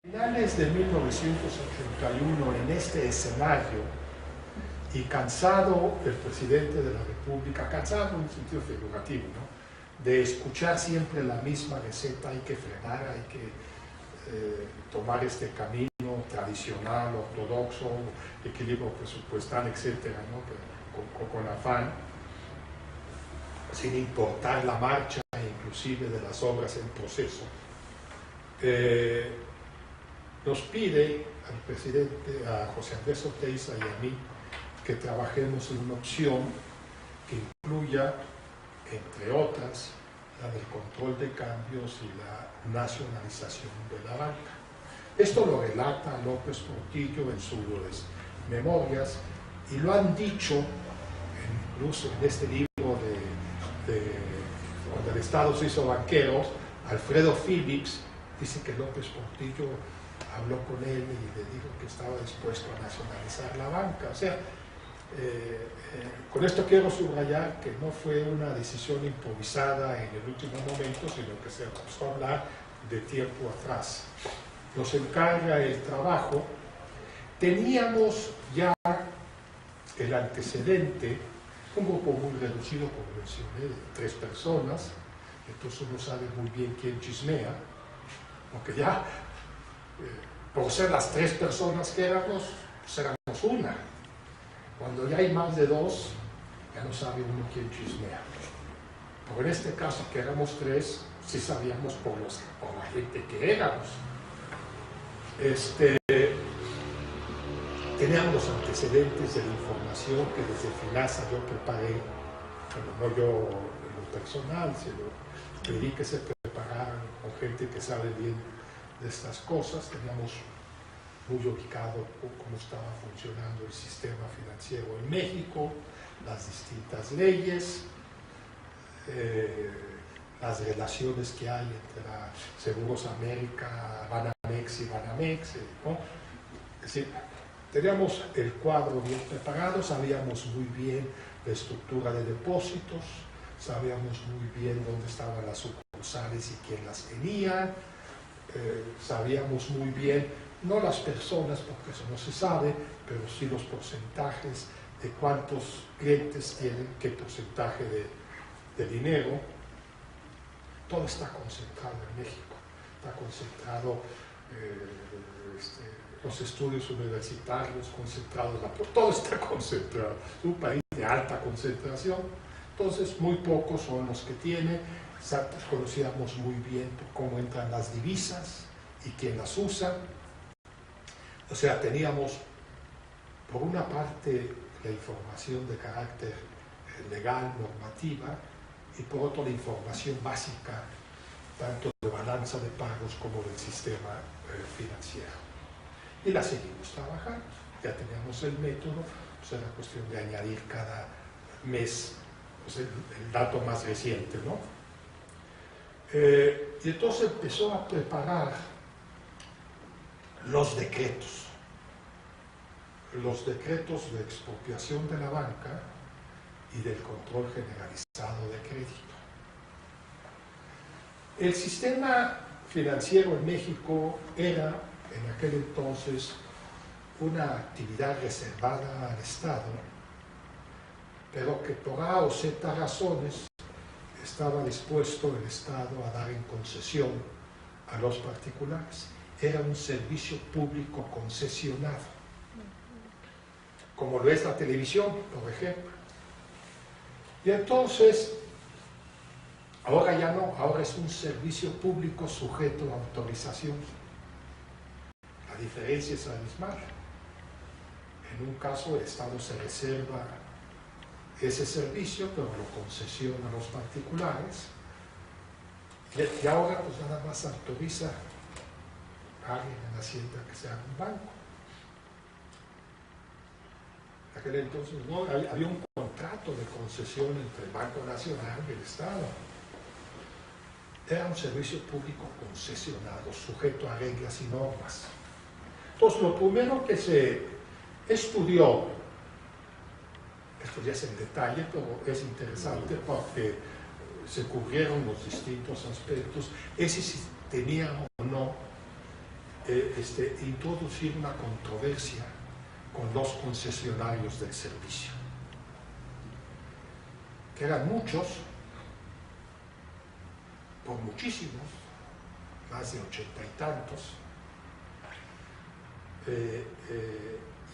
Finales de 1981, en este escenario, y cansado el presidente de la República, cansado en un sentido figurativo, ¿no?, de escuchar siempre la misma receta, hay que frenar, hay que tomar este camino tradicional, ortodoxo, equilibrio presupuestal, etcétera, ¿no?, con afán, sin importar la marcha, inclusive de las obras en proceso. Nos pide al presidente, a José Andrés Oteiza y a mí, que trabajemos en una opción que incluya, entre otras, la del control de cambios y la nacionalización de la banca. Esto lo relata López Portillo en sus memorias, y lo han dicho incluso en este libro cuando el Estado se hizo banquero. Alfredo Phillips dice que López Portillo habló con él y le dijo que estaba dispuesto a nacionalizar la banca. O sea, con esto quiero subrayar que no fue una decisión improvisada en el último momento, sino que se empezó a hablar de tiempo atrás. Nos encarga el trabajo. Teníamos ya el antecedente, un grupo muy reducido, como mencioné, de 3 personas, entonces uno sabe muy bien quién chismea, aunque ya, por ser las 3 personas que éramos, pues éramos una. Cuando ya hay más de 2, ya no sabe uno quién chismea. Pero en este caso, que éramos 3, sí sabíamos por la gente que éramos. Teníamos los antecedentes de la información que desde FINASA yo preparé, bueno, no yo en lo personal, sino pedí que se prepararan con gente que sabe bien de estas cosas. Teníamos muy ubicado cómo estaba funcionando el sistema financiero en México, las distintas leyes, las relaciones que hay entre la Seguros América, Banamex y Banamex, ¿no? Es decir, teníamos el cuadro bien preparado, sabíamos muy bien la estructura de depósitos, sabíamos muy bien dónde estaban las sucursales y quién las tenía, sabíamos muy bien, no las personas, porque eso no se sabe, pero sí los porcentajes de cuántos clientes tienen, qué porcentaje de dinero. Todo está concentrado en México, está concentrado los estudios universitarios, concentrados, todo está concentrado. Es un país de alta concentración, entonces muy pocos son los que tienen. Conocíamos muy bien cómo entran las divisas y quién las usa. O sea, teníamos por una parte la información de carácter legal, normativa, y por otro la información básica, tanto de balanza de pagos como del sistema financiero. Y la seguimos trabajando. Ya teníamos el método, pues era cuestión de añadir cada mes pues el dato más reciente, ¿no? Y entonces empezó a preparar los decretos de expropiación de la banca y del control generalizado de crédito. El sistema financiero en México era, en aquel entonces, una actividad reservada al Estado, pero que por A o Z razones estaba dispuesto el Estado a dar en concesión a los particulares. Era un servicio público concesionado, como lo es la televisión, por ejemplo. Y entonces, ahora ya no, ahora es un servicio público sujeto a autorización. La diferencia es abismal. En un caso, el Estado se reserva ese servicio, pero lo concesiona a los particulares, y ahora pues nada más autoriza a alguien en Hacienda que sea un banco. En aquel entonces no, había un contrato de concesión entre el Banco Nacional y el Estado. Era un servicio público concesionado, sujeto a reglas y normas. Entonces, lo primero que se estudió, esto ya es en detalle, pero es interesante porque se cubrieron los distintos aspectos, es si tenía o no introducir una controversia con los concesionarios del servicio, que eran muchos, por muchísimos, más de 80 y tantos,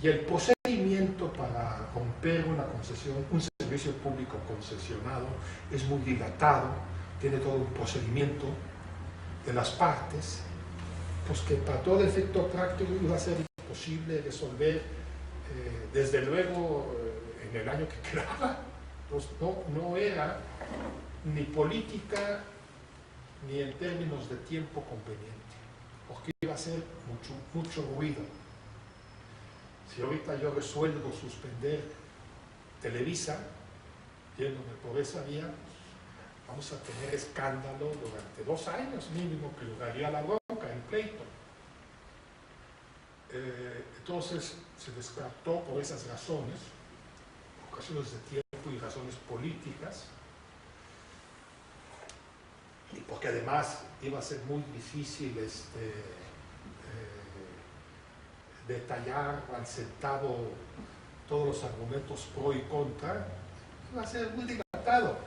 y el procedimiento para romper una concesión, un servicio público concesionado, es muy dilatado, tiene todo un procedimiento de las partes, pues que para todo efecto práctico iba a ser imposible resolver, desde luego en el año que quedaba. Pues no era ni política ni en términos de tiempo conveniente, porque iba a ser mucho ruido. Si ahorita yo resuelvo suspender Televisa, yéndome por esa vía, pues vamos a tener escándalo durante 2 años mínimo, que duraría la bronca, el pleito. Entonces se descartó por esas razones, razones de tiempo y razones políticas, y porque además iba a ser muy difícil detallar al centavo todos los argumentos pro y contra, iba a ser muy dilatado.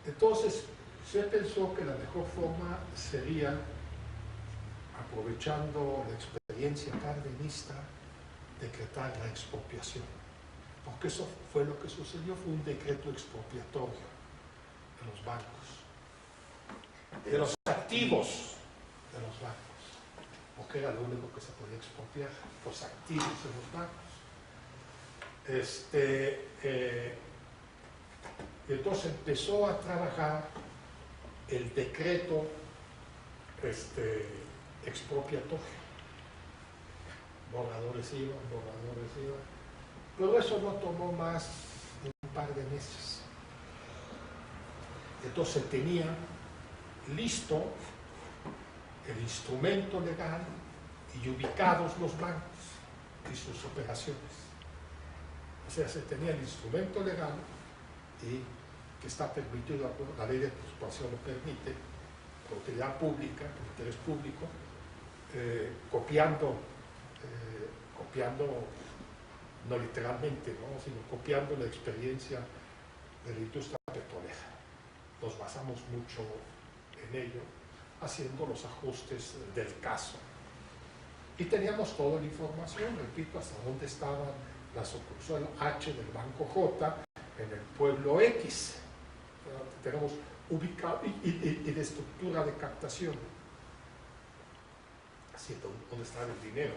Entonces se pensó que la mejor forma sería, aprovechando la experiencia cardenista, decretar la expropiación, porque eso fue lo que sucedió, fue un decreto expropiatorio de los bancos, de los activos de los bancos, porque era lo único que se podía expropiar, los activos de los bancos. Entonces empezó a trabajar el decreto expropiatorio. Borradores iban, pero eso no tomó más de un par de meses. Entonces tenía listo el instrumento legal y ubicados los bancos y sus operaciones. O sea, se tenía el instrumento legal y que está permitido, la ley de expropiación lo permite, por utilidad pública, por interés público, copiando, no literalmente, ¿no?, sino copiando la experiencia de la industria petrolera. Nos basamos mucho en ello, haciendo los ajustes del caso. Y teníamos toda la información, repito, hasta dónde estaban la sucursal H del Banco J en el pueblo X. Tenemos ubicado y de estructura de captación, así dónde estaba el dinero,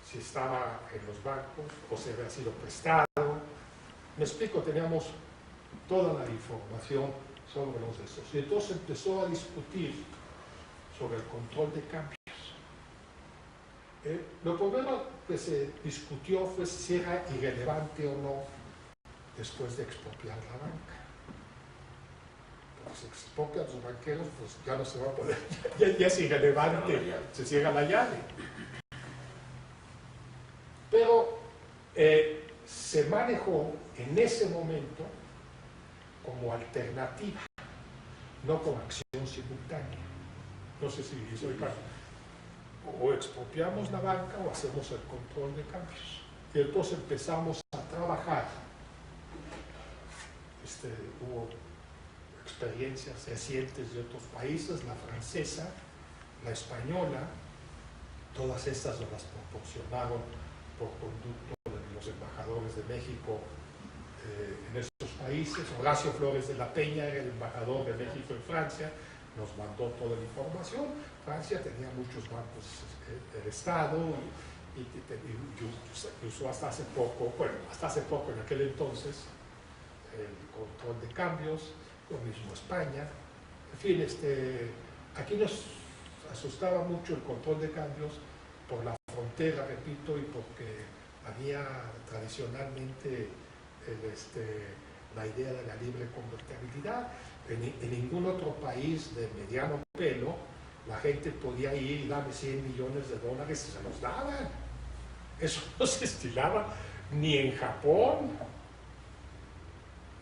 si estaba en los bancos o si había sido prestado. Me explico, teníamos toda la información sobre los esos. Y entonces empezó a discutir sobre el control de cambios. Lo primero que se discutió fue si era irrelevante o no después de expropiar la banca. Porque si expropian a los banqueros, pues ya no se va a poder, ya es irrelevante, se cierra la llave. Pero se manejó en ese momento como alternativa, no como acción simultánea. No sé si soy claro. O expropiamos la banca o hacemos el control de cambios. Y entonces empezamos a trabajar. Hubo experiencias recientes de otros países, la francesa, la española, todas estas nos las proporcionaron por conducto de los embajadores de México en estos países. Horacio Flores de la Peña era el embajador de México en Francia, nos mandó toda la información. Francia tenía muchos bancos del Estado y usó hasta hace poco, en aquel entonces, el control de cambios, lo mismo España. En fin, aquí nos asustaba mucho el control de cambios por la frontera, repito, y porque había tradicionalmente la idea de la libre convertibilidad. En ningún otro país de mediano pelo la gente podía ir y darle $100 millones y se los daban. Eso no se estilaba ni en Japón.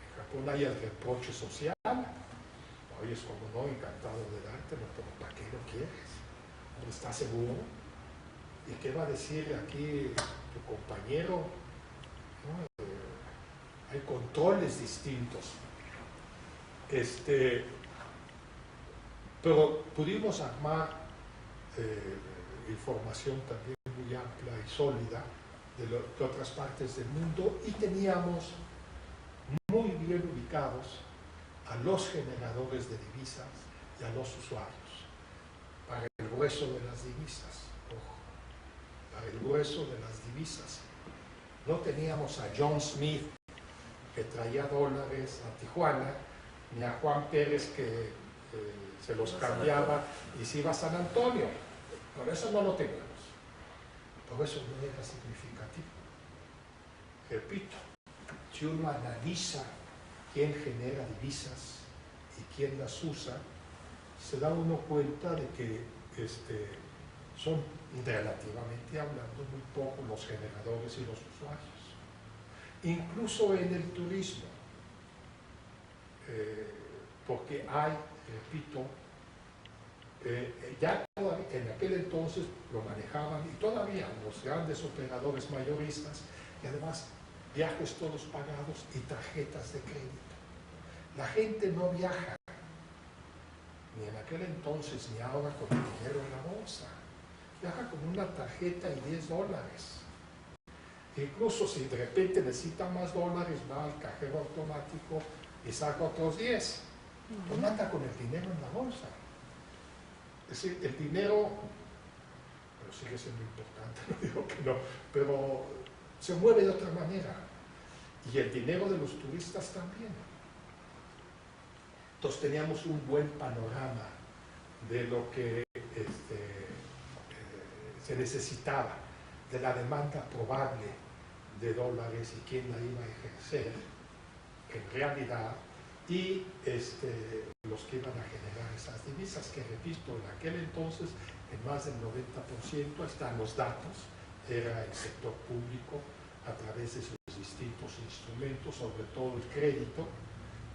En Japón hay el reproche social. Oye, es como no, encantado de dártelo, pero ¿para qué lo quieres? ¿Estás seguro? ¿Y qué va a decir aquí tu compañero? ¿No? Hay controles distintos. Pero pudimos armar información también muy amplia y sólida de otras partes del mundo y teníamos muy bien ubicados a los generadores de divisas y a los usuarios para el grueso de las divisas. Ojo, para el grueso de las divisas. No teníamos a John Smith que traía dólares a Tijuana, ni a Juan Pérez que se los cambiaba y se iba a San Antonio. Por eso no lo teníamos. Por eso no era significativo. Repito, si uno analiza quién genera divisas y quién las usa, se da uno cuenta de que son, relativamente hablando, muy pocos los generadores y los usuarios. Incluso en el turismo, porque hay, repito, ya todavía, en aquel entonces lo manejaban y todavía los grandes operadores mayoristas y además viajes todos pagados y tarjetas de crédito. La gente no viaja, ni en aquel entonces ni ahora con el dinero en la bolsa. Viaja con una tarjeta y $10. Incluso si de repente necesita más dólares, va al cajero automático y saca otros 10. No anda con el dinero en la bolsa. Es decir, el dinero, pero sigue siendo importante, no digo que no, pero se mueve de otra manera. Y el dinero de los turistas también. Entonces teníamos un buen panorama de lo que se necesitaba, de la demanda probable de dólares y quién la iba a ejercer en realidad, y los que iban a generar esas divisas, que repito, en aquel entonces, en más del 90%, están los datos, era el sector público a través de sus distintos instrumentos, sobre todo el crédito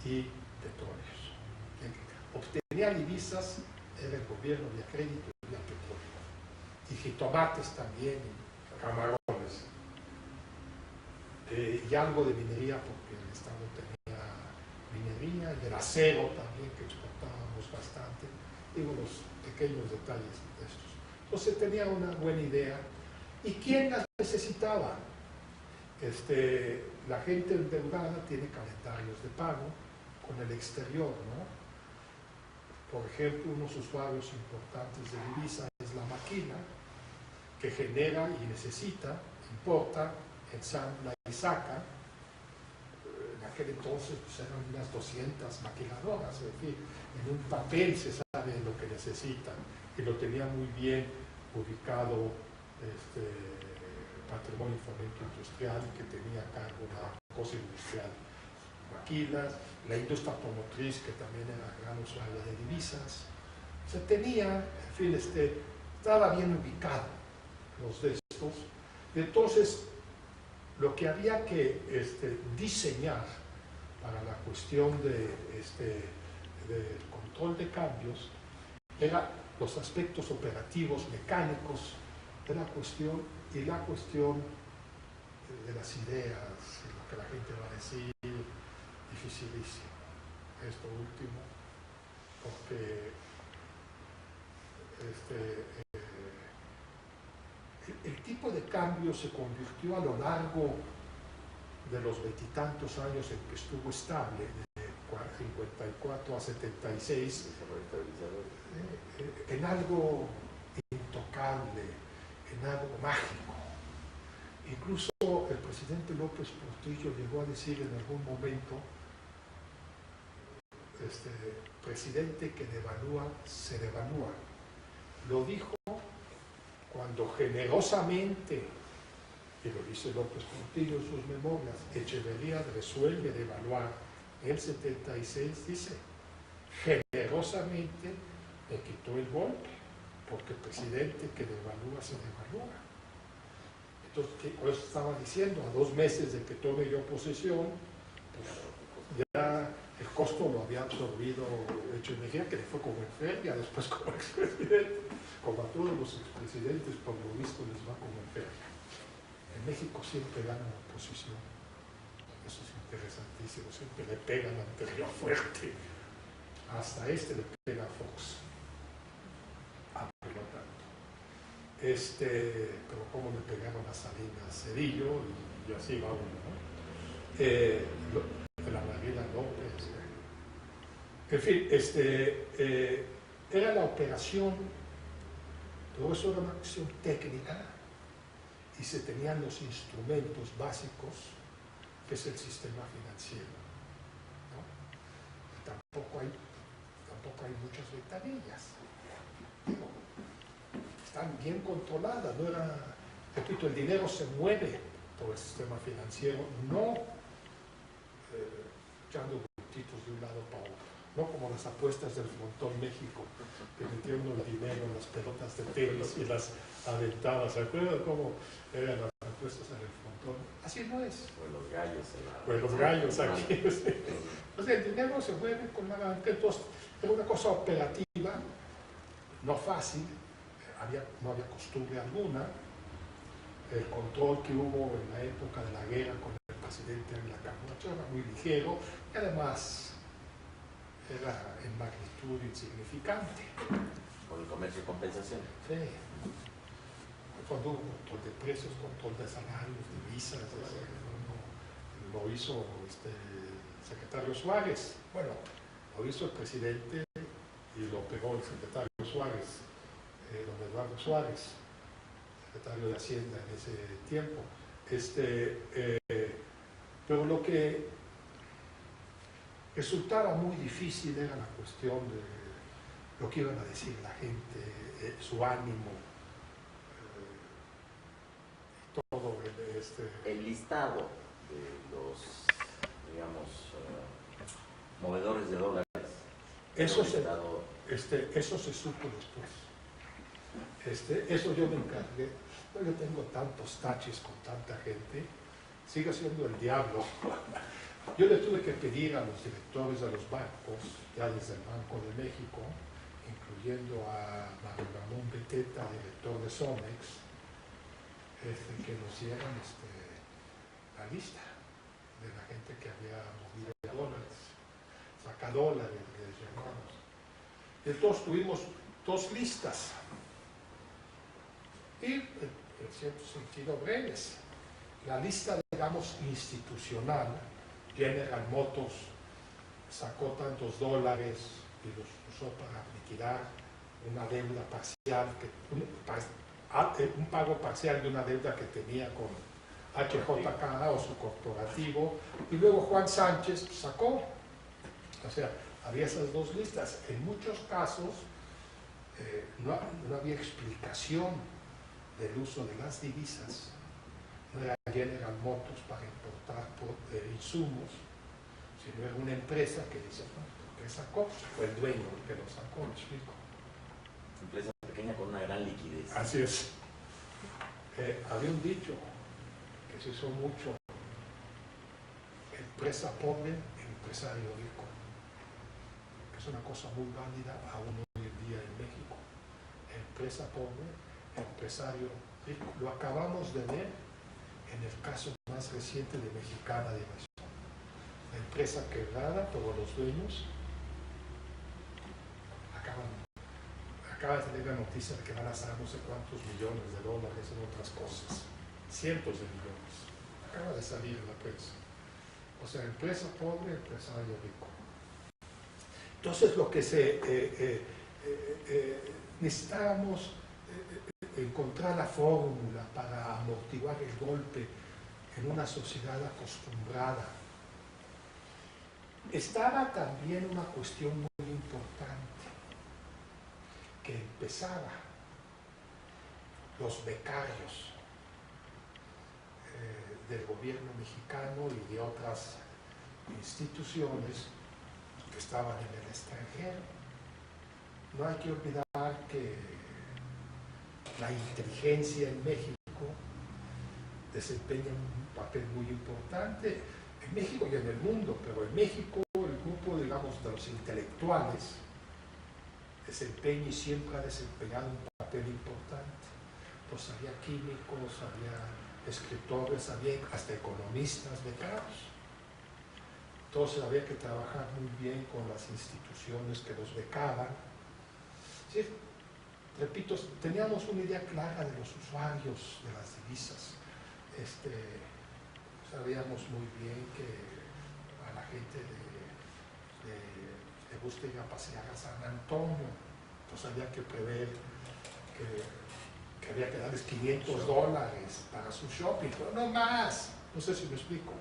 y petróleos. Quien obtenía divisas era el gobierno vía crédito y vía petróleo. Y jitomates también, y camarones. Y algo de minería, porque el Estado tenía minería, y el acero también, que exportábamos bastante. Digo, los pequeños detalles de estos. Entonces tenía una buena idea. ¿Y quién las necesitaba? La gente endeudada tiene calendarios de pago con el exterior, ¿no? Por ejemplo, unos usuarios importantes de divisa es la maquila, que genera y necesita, importa, ensambla y saca. En aquel entonces pues, eran unas 200 maquiladoras, es decir, en un papel se sabe lo que necesitan, y lo tenía muy bien ubicado Patrimonio y Fomento Industrial, que tenía a cargo la cosa industrial, maquilas, la industria automotriz, que también era gran usuaria de divisas. Se tenía, en fin, estaba bien ubicado los de estos. Y entonces, lo que había que diseñar para la cuestión del control de cambios eran los aspectos operativos, mecánicos de la cuestión, y la cuestión de las ideas, lo que la gente va a decir, dificilísimo. Esto último, porque el tipo de cambio se convirtió a lo largo de los veintitantos años en que estuvo estable, de 54 a 76, en algo intocable, en algo mágico. Incluso el presidente López Portillo llegó a decir en algún momento, presidente que devalúa, se devalúa. Lo dijo cuando generosamente, y lo dice López Portillo en sus memorias, Echeverría resuelve devaluar en el 76, dice, generosamente le quitó el golpe, porque el presidente que devalúa, se devalúa. Entonces, por eso estaba diciendo, a 2 meses de que tome yo posesión, pues, Ya el costo lo había absorbido Echeverría, que le fue como en feria, después como expresidente, como a todos los expresidentes, por lo visto les va como en feria. En México siempre gana la oposición, eso es interesantísimo, siempre le pegan al anterior fuerte, hasta este le pega a Fox, pero no tanto. Pero como le pegaron a Salinas Cedillo y así va uno, ¿no? De la Marina López. En fin, era la operación, todo eso era una cuestión técnica y se tenían los instrumentos básicos que es el sistema financiero, ¿no? Tampoco hay muchas ventanillas. Digo, están bien controladas, no era, repito, el dinero se mueve por el sistema financiero, no echando bultitos de un lado para otro, no como las apuestas del Frontón México, que metieron el dinero en las pelotas de tenis y las aventaban. ¿Se acuerdan cómo eran las apuestas en el Frontón? Así no es. O los gallos. Los gallos aquí. O sea, el dinero se mueve con la banca, entonces es una cosa operativa, no fácil, no había costumbre alguna. El control que hubo en la época de la guerra con el presidente Ávila Camacho era muy ligero y además era en magnitud insignificante. Por el comercio de compensación. Sí. Cuando hubo control de precios, control de salarios, divisas, lo hizo el secretario Suárez. Bueno, lo hizo el presidente y lo pegó el secretario Suárez, don Eduardo Suárez, secretario de Hacienda en ese tiempo. Pero lo que resultaba muy difícil era la cuestión de lo que iban a decir la gente, su ánimo, todo el listado de los, digamos, movedores de dólares. Eso se supo después. Eso yo me encargué. Yo tengo tantos taches con tanta gente, sigue siendo el diablo. Yo le tuve que pedir a los directores de los bancos, ya desde el Banco de México, incluyendo a Mario Ramón Beteta, director de Somex, que nos dieran la lista de la gente que había movido dólares, sacadólares, les llamamos. Entonces tuvimos 2 listas y, en cierto sentido, breves. La lista, digamos, institucional, General Motors sacó tantos dólares y los usó para liquidar una deuda parcial, un pago parcial de una deuda que tenía con HJK o su corporativo, y luego Juan Sánchez sacó. O sea, había esas 2 listas. En muchos casos no había explicación del uso de las divisas. No era General Motors para importar insumos, sino era una empresa que dice, no, ¿por qué sacó? Fue el dueño el que lo sacó, ¿me explico? Empresa pequeña con una gran liquidez. Así es. Había un dicho que se usó mucho: empresa pobre, empresario rico, que es una cosa muy válida aún hoy en día en México. Empresa pobre, empresario rico. Lo acabamos de ver en el caso más reciente de Mexicana de Inversión. La empresa quebrada, pero los dueños acaba de tener la noticia de que van a gastar no sé cuántos millones de dólares en otras cosas, cientos de millones. Acaba de salir en la prensa. O sea, empresa pobre, empresario rico. Entonces, lo que necesitábamos encontrar la fórmula para amortiguar el golpe en una sociedad acostumbrada. Estaba también una cuestión muy importante, que empezaba los becarios del gobierno mexicano y de otras instituciones que estaban en el extranjero. No hay que olvidar que la inteligencia en México desempeña un papel muy importante. en México y en el mundo, pero en México el grupo, digamos, de los intelectuales desempeña y siempre ha desempeñado un papel importante. Pues había químicos, había escritores, había hasta economistas becados. Entonces había que trabajar muy bien con las instituciones que los becaban. Sí, repito, teníamos una idea clara de los usuarios de las divisas. Sabíamos muy bien que a la gente le gusta ir a pasear a San Antonio, entonces había que prever que había que darles $500 para su shopping, pero no más, no sé si me explico.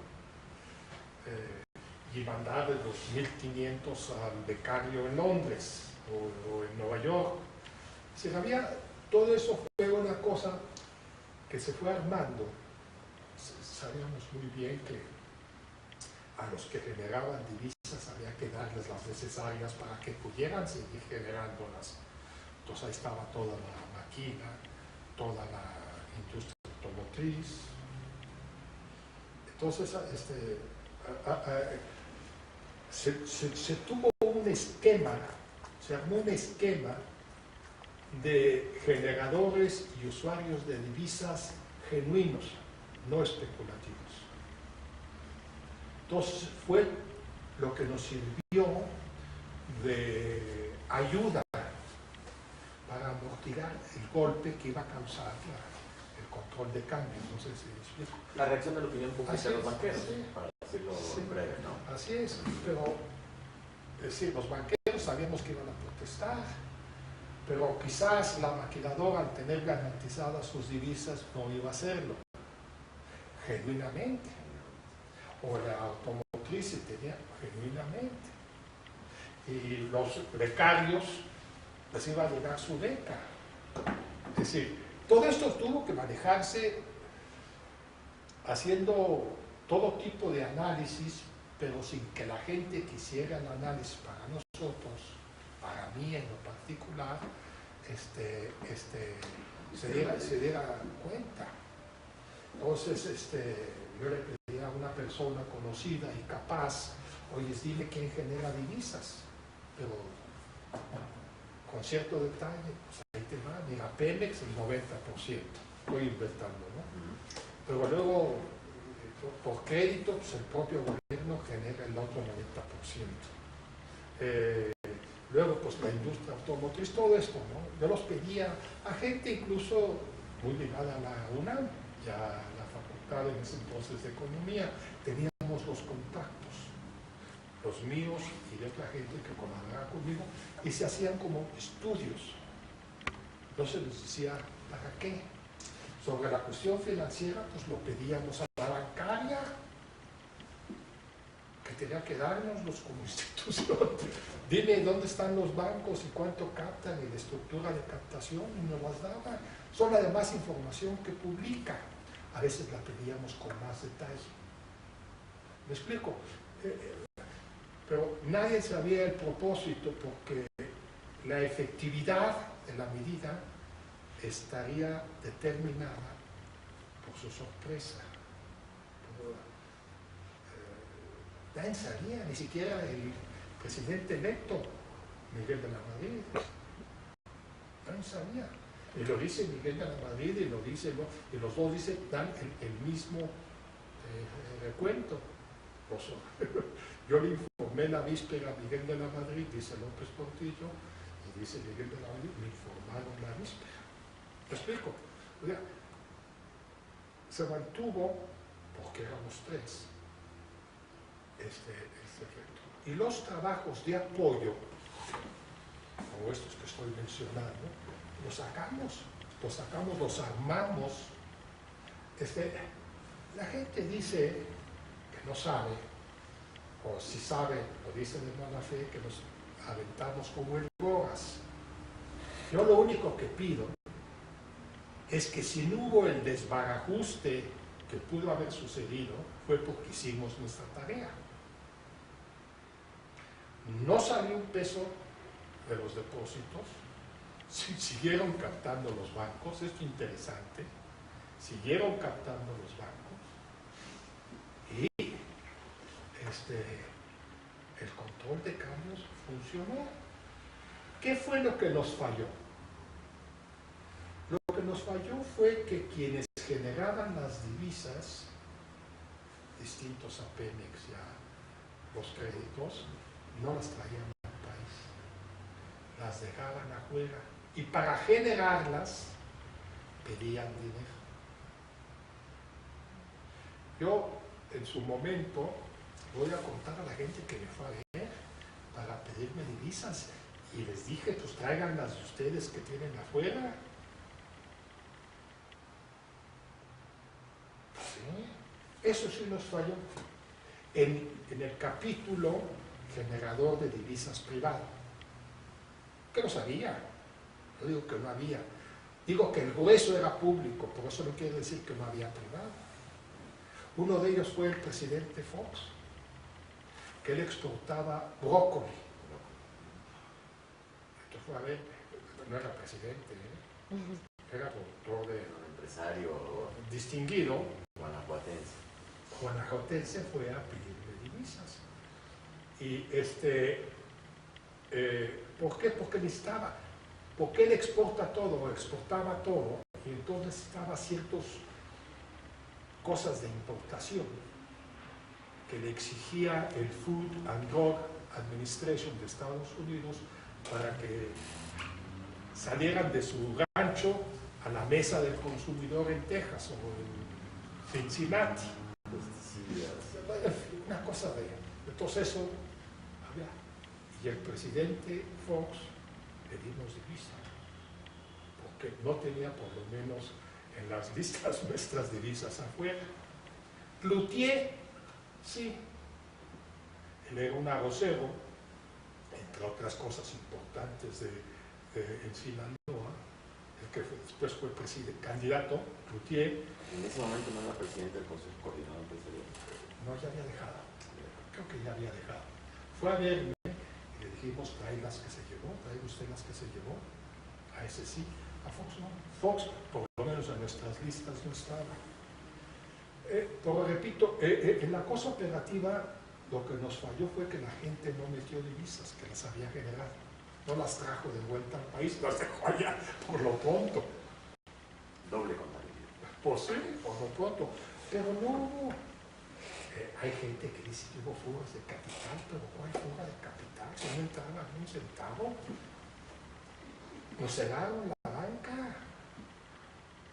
Y mandarles los 1.500 al becario en Londres o en Nueva York. Si todo eso fue una cosa que se fue armando. Sabíamos muy bien que a los que generaban divisas había que darles las necesarias para que pudieran seguir generándolas. Entonces ahí estaba toda la máquina, toda la industria automotriz. Entonces se tuvo un esquema, se armó un esquema de generadores y usuarios de divisas genuinos, no especulativos. Entonces fue lo que nos sirvió de ayuda para amortiguar el golpe que iba a causar el control de cambios. No sé si me explico. La reacción de la opinión pública de los banqueros, sí, para decirlo breve, ¿no? Así es, pero los banqueros sabíamos que iban a protestar, pero quizás la maquiladora, al tener garantizadas sus divisas, no iba a hacerlo genuinamente, o la automotriz se tenía genuinamente, y los becarios les iba a llegar su beca. Es decir, todo esto tuvo que manejarse haciendo todo tipo de análisis, pero sin que la gente quisiera el análisis para nosotros, para mí en lo particular, se diera cuenta. Entonces, yo le pedí a una persona conocida y capaz, oye, dime quién genera divisas, pero con cierto detalle, pues ahí te va, mira, Pemex el 90%, estoy inventando, ¿no? Pero luego, por crédito, pues el propio gobierno genera el otro 90%. Luego, pues la industria automotriz, todo esto, ¿no? Yo los pedía a gente incluso muy ligada a la UNAM, ya la facultad en ese entonces de economía, teníamos los contactos, los míos y de otra gente que colaboraba conmigo, y se hacían como estudios. Entonces les decía, ¿para qué? Sobre la cuestión financiera, pues lo pedíamos a la bancaria, que tenía que dárnoslos como institución. Dime dónde están los bancos y cuánto captan y la estructura de captación, y nos las daban. Son además información que publica. A veces la pedíamos con más detalle. ¿Me explico? Pero nadie sabía el propósito, porque la efectividad de la medida estaría determinada por su sorpresa. Nadie sabía, ni siquiera el presidente electo, Miguel de la Madrid. Nadie sabía. Y lo dice Miguel de la Madrid y lo dice, y los dos dan el mismo recuento. Yo le informé la víspera a Miguel de la Madrid, dice López Portillo, y dice Miguel de la Madrid, me informaron la víspera. ¿Me explico? O sea, se mantuvo, porque éramos tres, este efecto. Y los trabajos de apoyo, como estos que estoy mencionando, los sacamos, los armamos. La gente dice que no sabe, o si sabe, lo dice de mala fe, que nos aventamos como ergoras. Yo lo único que pido es que si no hubo el desbarajuste que pudo haber sucedido, fue porque hicimos nuestra tarea. No salió un peso de los depósitos, siguieron captando los bancos, esto es interesante, siguieron captando los bancos, y el control de cambios funcionó. ¿Qué fue lo que nos falló? Lo que nos falló fue que quienes generaban las divisas, distintos a Pemex y a los créditos, no las traían al país, las dejaban afuera y para generarlas pedían dinero. Yo en su momento voy a contar a la gente que me fue a ver para pedirme divisas y les dije, pues traigan las de ustedes que tienen afuera. Sí, eso sí nos falló. En el capítulo generador de divisas privado, que no sabía, no digo que no había, digo que el grueso era público, por eso no quiere decir que no había privado. Uno de ellos fue el presidente Fox, que él exportaba brócoli. Entonces fue a ver, no era presidente, era productor de... Un empresario distinguido. Guanajuatense Fue a pedirle divisas. Y ¿por qué? Porque necesitaba, porque él exporta todo, exportaba todo, y entonces necesitaba ciertas cosas de importación que le exigía el Food and Drug Administration de Estados Unidos para que salieran de su rancho a la mesa del consumidor en Texas o en Cincinnati. Una cosa de... Entonces eso había. Y el presidente Fox le dimos divisa, porque no tenía por lo menos en las listas nuestras divisas afuera. Cloutier, sí. Él era un arrocero, entre otras cosas importantes en Sinaloa, el que después fue candidato, Cloutier. En ese momento no era presidente del Consejo Coordinador Empresarial. No, ya había dejado. Creo que ya había dejado. Fue a verme y le dijimos, trae las que se llevó, trae usted las que se llevó. A ese sí, a Fox no. Fox, por lo menos en nuestras listas, no estaba. Pero repito, en la cosa operativa, lo que nos falló fue que la gente no metió divisas, que las había generado. No las trajo de vuelta al país, las dejó allá por lo pronto. Doble contabilidad. Pues sí, por lo pronto. Pero no, hay gente que dice que hubo fugas de capital, pero ¿cuál fuga de capital? Si no entraba ni un centavo. Nos cerraron la banca.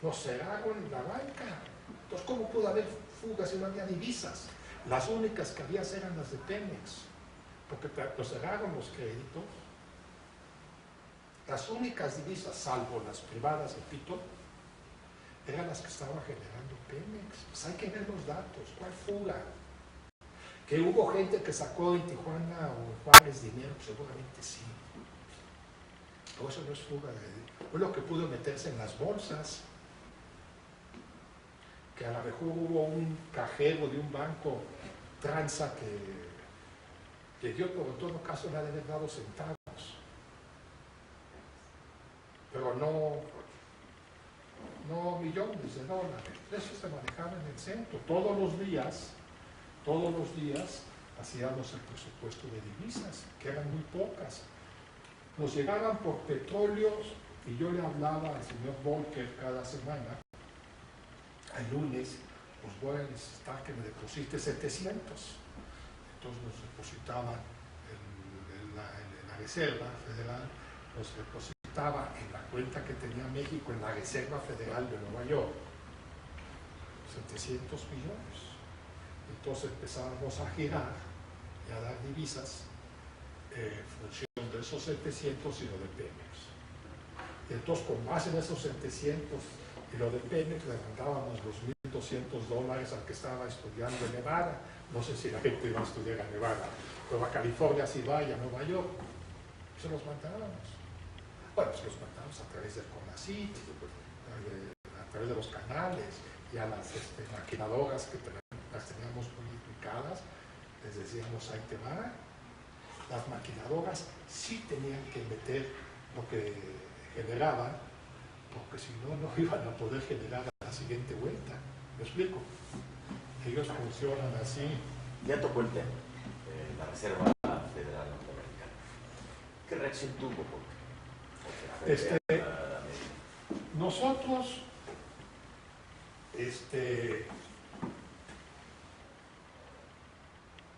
Nos cerraron la banca. Entonces, ¿cómo pudo haber fugas si no había divisas? Las únicas que había eran las de Pemex, porque nos cerraron los créditos. Las únicas divisas, salvo las privadas, repito, eran las que estaba generando Pemex. Pues hay que ver los datos. ¿Cuál fuga? Que hubo gente que sacó en Tijuana o en Juárez dinero, pues seguramente sí. Pero eso no es fuga. Fue lo que pudo meterse en las bolsas. Que a lo mejor hubo un cajero de un banco tranza que dio, pero en todo caso le ha de haber dado centavos. Pero no millones de dólares. Eso se manejaba en el centro. Todos los días hacíamos el presupuesto de divisas, que eran muy pocas. Nos llegaban por petróleos y yo le hablaba al señor Volcker cada semana. El lunes, pues voy a necesitar que me deposite 700. Entonces nos depositaban en la Reserva Federal, nos depositaba en la cuenta que tenía México en la Reserva Federal de Nueva York, 700 millones. Entonces empezábamos a girar y a dar divisas en función de esos 700 y lo de Pemex. Y entonces con base en esos 700 y lo de Pemex le mandábamos los $1,200 al que estaba estudiando en Nevada. No sé si la gente iba a estudiar a Nevada, pero a California sí vaya, a Nueva York. Se los mandábamos. Bueno, pues los mandábamos a través del CONACYT, a través de los canales, y a las maquinadoras que las teníamos publicadas, les decíamos, ahí te va. Las maquinadoras sí tenían que meter lo que generaban, porque si no, no iban a poder generar a la siguiente vuelta. ¿Me explico? Ellos funcionan así. Ya tocó el tema. la Reserva Federal Norteamericana. ¿Qué reacción tuvo? Nosotros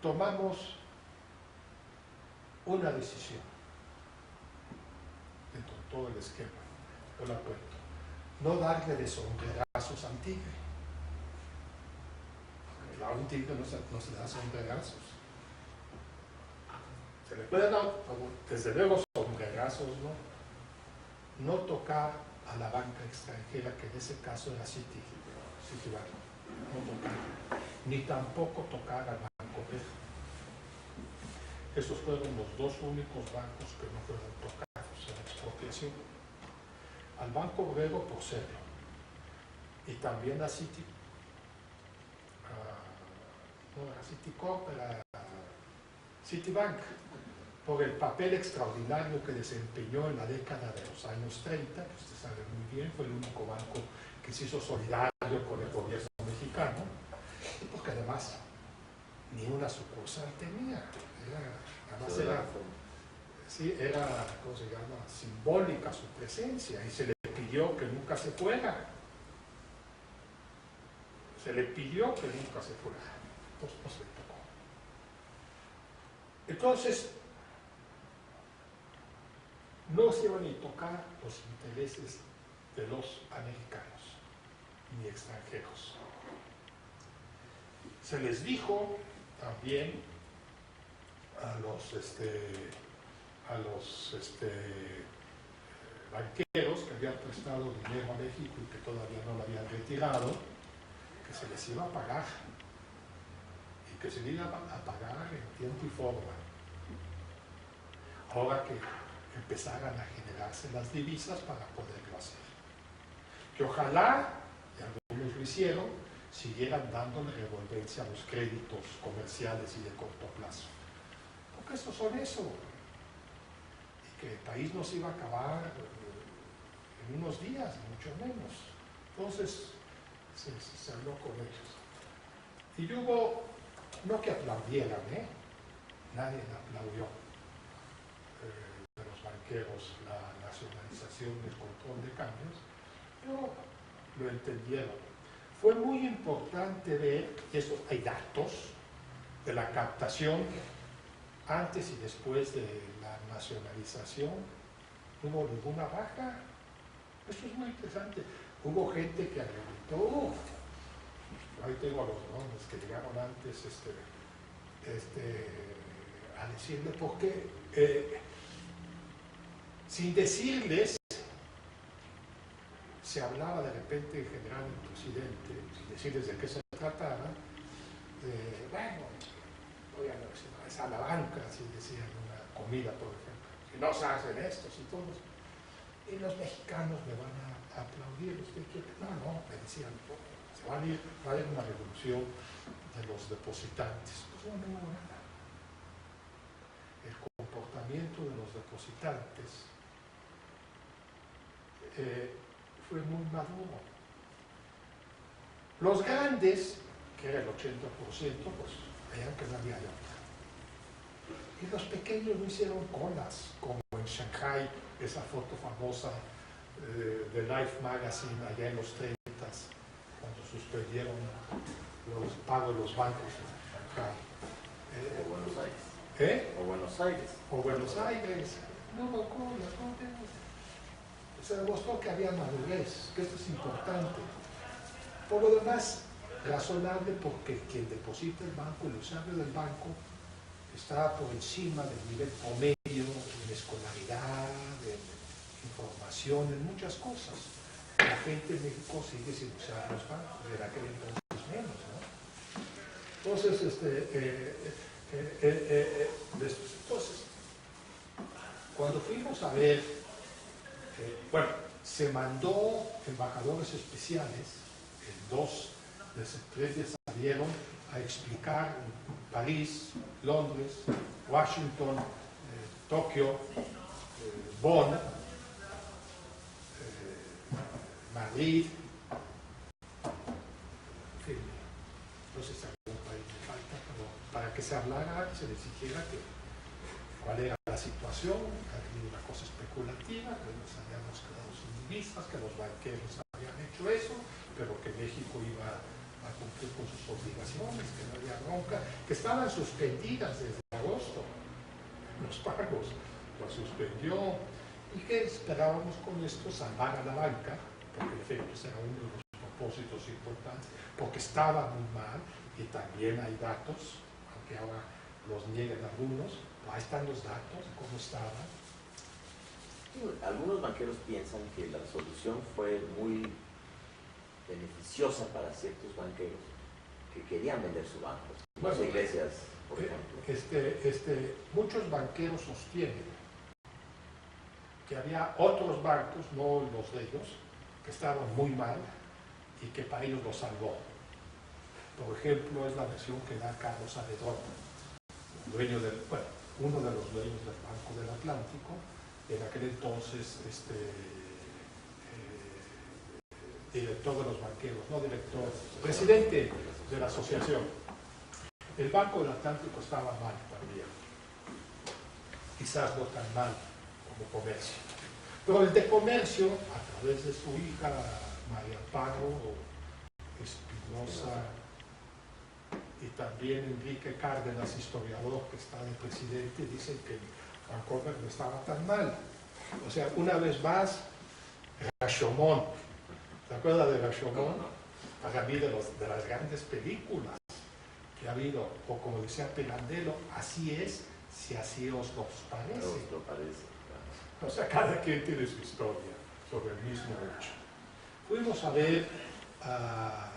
tomamos una decisión dentro de todo el esquema, yo la cuento, no darle de sombrerazos al tigre. A un tigre no se da sombrerazos. Se le puede dar, desde luego, sombrerazos, no tocar a la banca extranjera, que en ese caso era Citibank, no tocar, ni tampoco tocar al Banco Verde. Esos fueron los dos únicos bancos que no fueron tocados en la expropiación. Al Banco Obrero por serlo, y también a Citicorp, era Citibank, por el papel extraordinario que desempeñó en la década de los años 30, que usted sabe muy bien, fue el único banco que se hizo solidario con el gobierno mexicano, y porque además ni una sucursal tenía, era, ¿cómo se llama?, simbólica su presencia, y se le pidió que nunca se fuera. Se le pidió que nunca se fuera. Entonces no se le tocó. Entonces, no se iban a tocar los intereses de los americanos ni extranjeros. Se les dijo también a los banqueros que habían prestado dinero a México y que todavía no lo habían retirado, que se les iba a pagar y que se les iba a pagar en tiempo y forma. Ahora que empezaran a generarse las divisas para poderlo hacer. Que ojalá, y algunos lo hicieron, siguieran dándole revolvencia a los créditos comerciales y de corto plazo. Porque estos son eso. Y que el país no se iba a acabar en unos días, mucho menos. Entonces, se habló con ellos. Y hubo, no que aplaudieran, nadie le aplaudió de los banqueros la nacionalización del control de cambios, pero lo entendieron. Fue muy importante ver, eso, hay datos de la captación antes y después de la nacionalización, no hubo ninguna baja. Eso es muy interesante. Hubo gente que argumentó, ahí tengo a los nombres que llegaron antes a decirle por qué, sin decirles, se hablaba de repente en general del presidente, sin decirles de qué se trataba, bueno, voy a la banca, así decían, una comida, por ejemplo, que no se hacen estos y todos, y los mexicanos me van a aplaudir, usted quiere, no, me decían, se va a haber una revolución de los depositantes. Pues no hubo nada. El comportamiento de los depositantes fue muy maduro. Los grandes, que era el 80%, pues veían que no había otra. Y los pequeños no hicieron colas, como en Shanghai, esa foto famosa de Life Magazine allá en los 30s, cuando suspendieron los pagos de los bancos en Shanghai. O Buenos Aires. O Buenos Aires. O Buenos Aires. No hubo colas, se demostró que había madurez, que esto es importante. Por lo demás, razonable, porque quien deposita el banco, el usuario del banco, está por encima del nivel promedio de escolaridad, de información, en muchas cosas. La gente en México sigue sin usar los bancos, de aquel entonces menos, ¿no? Entonces, cuando fuimos a ver, bueno, se mandó embajadores especiales, desde 3 días salieron a explicar en París, Londres, Washington, Tokio, Bonn, Madrid, en fin, no sé si algún país me falta, pero para que que se hablara, se les dijera cuál era la situación, que había una cosa especulativa, que nos habíamos quedado sin divisas, que los banqueros habían hecho eso, pero que México iba a cumplir con sus obligaciones, que no había bronca, que estaban suspendidas desde agosto, los pagos, los suspendió, y que esperábamos con esto salvar a la banca, porque en efecto ese era uno de los propósitos importantes, porque estaba muy mal, y también hay datos, aunque ahora los niegan algunos, pero ahí están los datos de cómo estaban. Algunos banqueros piensan que la solución fue muy beneficiosa para ciertos banqueros que querían vender su banco. Bueno, las iglesias, por ejemplo. Muchos banqueros sostienen que había otros bancos, no los de ellos, que estaban muy mal y que para ellos los salvó. Por ejemplo, es la versión que da Carlos Avedón, uno de los dueños del Banco del Atlántico, en aquel entonces director de los banqueros, no director, presidente de la asociación. El Banco del Atlántico estaba mal también, quizás no tan mal como comercio. Pero el de comercio, a través de su hija María Amparo Espinosa y también Enrique Cárdenas, historiador que está de presidente, dicen que Bancomer no estaba tan mal. O sea, una vez más, Rashomon, ¿se acuerda de Rashomon? Para mí de las grandes películas que ha habido, o como decía Pirandello, así es, si así os lo parece. Os lo parece, claro. O sea, cada quien tiene su historia sobre el mismo hecho. Fuimos a ver a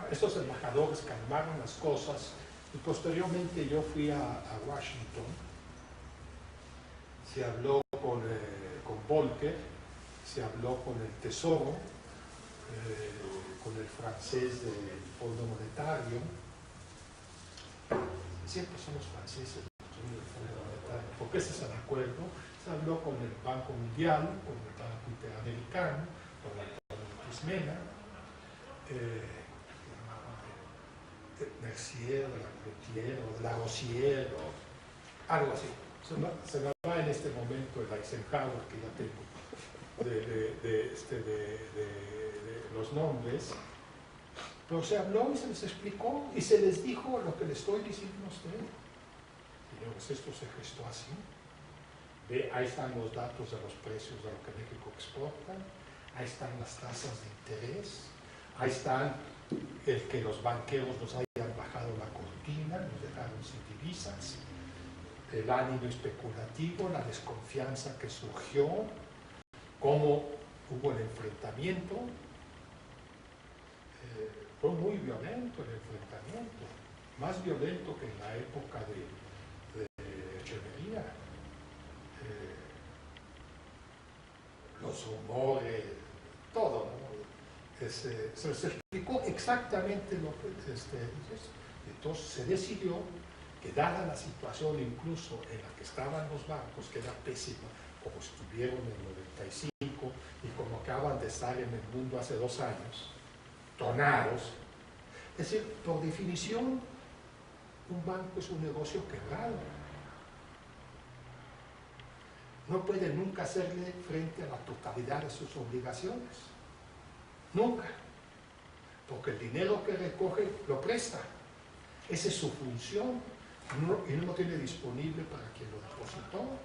estos embajadores, calmaron las cosas, y posteriormente yo fui a Washington. Se habló con Volcker, se habló con el Tesoro, con el francés del Fondo Monetario. Siempre son los franceses del Fondo Monetario, porque ese es el acuerdo. Se habló con el Banco Mundial, con el Banco Interamericano, con la Mena, Mercier, de la Rosier, algo así. Se me va en este momento el Eisenhower que ya tengo de los nombres, pero se habló y se les explicó y se les dijo lo que le estoy diciendo a usted. Señores, esto se gestó así. Ve, ahí están los datos de los precios de lo que México exporta, ahí están las tasas de interés, ahí están el que los banqueros nos hayan bajado la cortina, nos dejaron sin divisas, el ánimo especulativo, la desconfianza que surgió, cómo hubo el enfrentamiento. Fue muy violento el enfrentamiento, más violento que en la época de Echeverría. Los rumores, todo, ¿no? Se les explicó exactamente lo que entonces se decidió que dada la situación incluso en la que estaban los bancos, que era pésima, como estuvieron en el 95 y como acaban de estar en el mundo hace 2 años, tonados, es decir, por definición, un banco es un negocio quebrado. No puede nunca hacerle frente a la totalidad de sus obligaciones. Nunca. Porque el dinero que recoge lo presta. Esa es su función y no lo tiene disponible para quien lo depositó.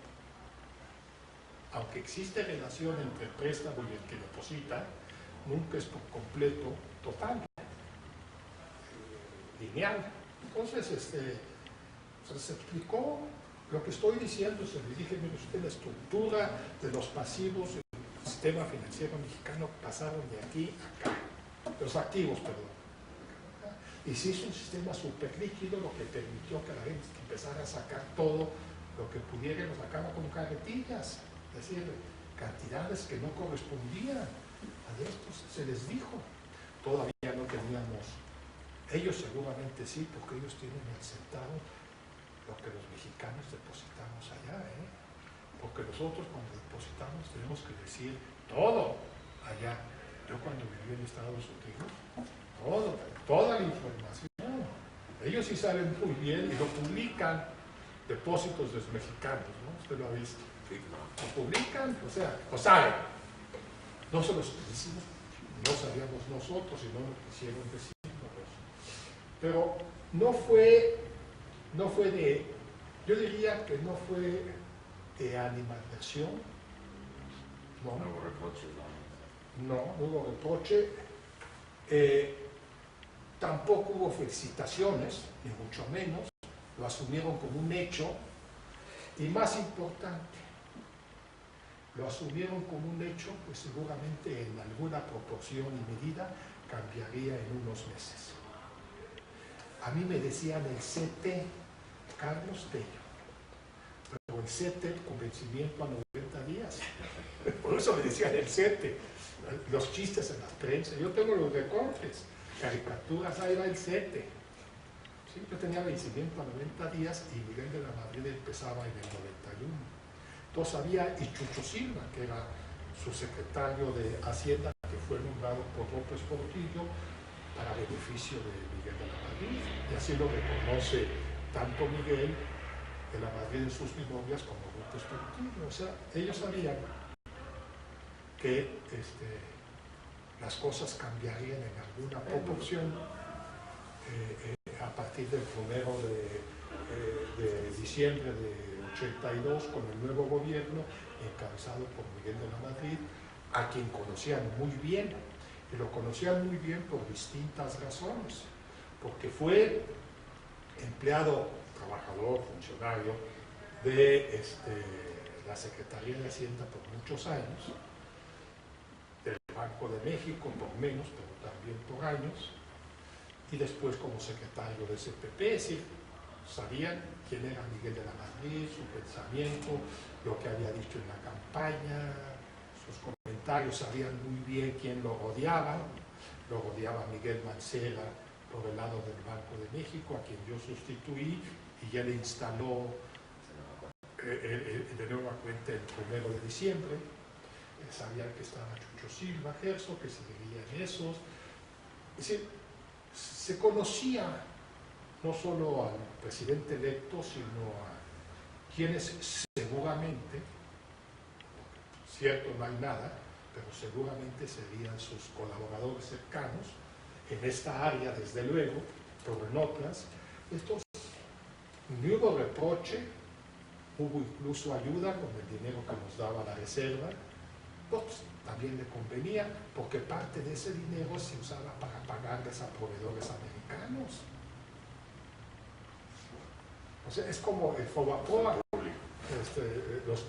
Aunque existe relación entre el préstamo y el que deposita, nunca es por completo total, lineal. Entonces, se les explicó lo que estoy diciendo, se les dije, mire usted, la estructura de los pasivos del sistema financiero mexicano pasaron de aquí a acá, los activos, perdón. Y se hizo un sistema súper líquido, lo que permitió que la gente empezara a sacar todo lo que pudiera, lo sacaba con carretillas, es decir, cantidades que no correspondían a esto. Se les dijo, todavía no teníamos, ellos seguramente sí, porque ellos tienen el centavo lo que los mexicanos depositamos allá, porque nosotros cuando depositamos tenemos que decir todo allá. Yo cuando viví en Estados Unidos, toda la información Ellos sí saben muy bien y lo publican, depósitos de los mexicanos, ¿no? Usted lo ha visto. Sí, claro. Lo publican, o sea, lo saben. No se los decimos, no sabíamos nosotros y no lo quisieron decirnos. Pero no fue de, yo diría que no fue de animadversión. No hubo reproches, no hubo reproche. Tampoco hubo felicitaciones, ni mucho menos. Lo asumieron como un hecho. Y más importante, lo asumieron como un hecho, pues seguramente en alguna proporción y medida cambiaría en unos meses. A mí me decían el CT, Carlos Tello, pero el CT, convencimiento a 90 días. Por eso me decían el CT. Los chistes en la prensa, yo tengo los recortes, caricaturas, ahí va el CT. Sí, yo tenía vencimiento a 90 días y Miguel de la Madrid empezaba en el 91. Entonces había y Chucho Silva, que era su secretario de Hacienda, que fue nombrado por López Portillo para beneficio de Miguel de la Madrid. Y así lo reconoce tanto Miguel de la Madrid en sus memorias como López Portillo. O sea, ellos sabían que las cosas cambiarían en alguna proporción a partir del 1 de diciembre de 82 con el nuevo gobierno encabezado por Miguel de la Madrid, a quien conocían muy bien, y lo conocían muy bien por distintas razones, porque fue empleado, trabajador, funcionario de la Secretaría de Hacienda por muchos años, del Banco de México por menos, pero también por años, y después como secretario de CPP, es decir, sabían quién era Miguel de la Madrid, su pensamiento, lo que había dicho en la campaña, sus comentarios, sabían muy bien quién lo rodeaba Miguel Mancera por el lado del Banco de México, a quien yo sustituí, y ya le instaló de nueva cuenta el 1 de diciembre, sabían que estaba Chucho Silva, Gerso, que seguiría en esos, es decir, se conocía no solo al presidente electo, sino a quienes seguramente, cierto no hay nada, pero seguramente serían sus colaboradores cercanos, en esta área desde luego, pero en otras. Estos, no hubo reproche, hubo incluso ayuda con el dinero que nos daba la reserva, pues también le convenía, porque parte de ese dinero se usaba para pagarles a proveedores americanos. O sea, es como el FOBAPROA,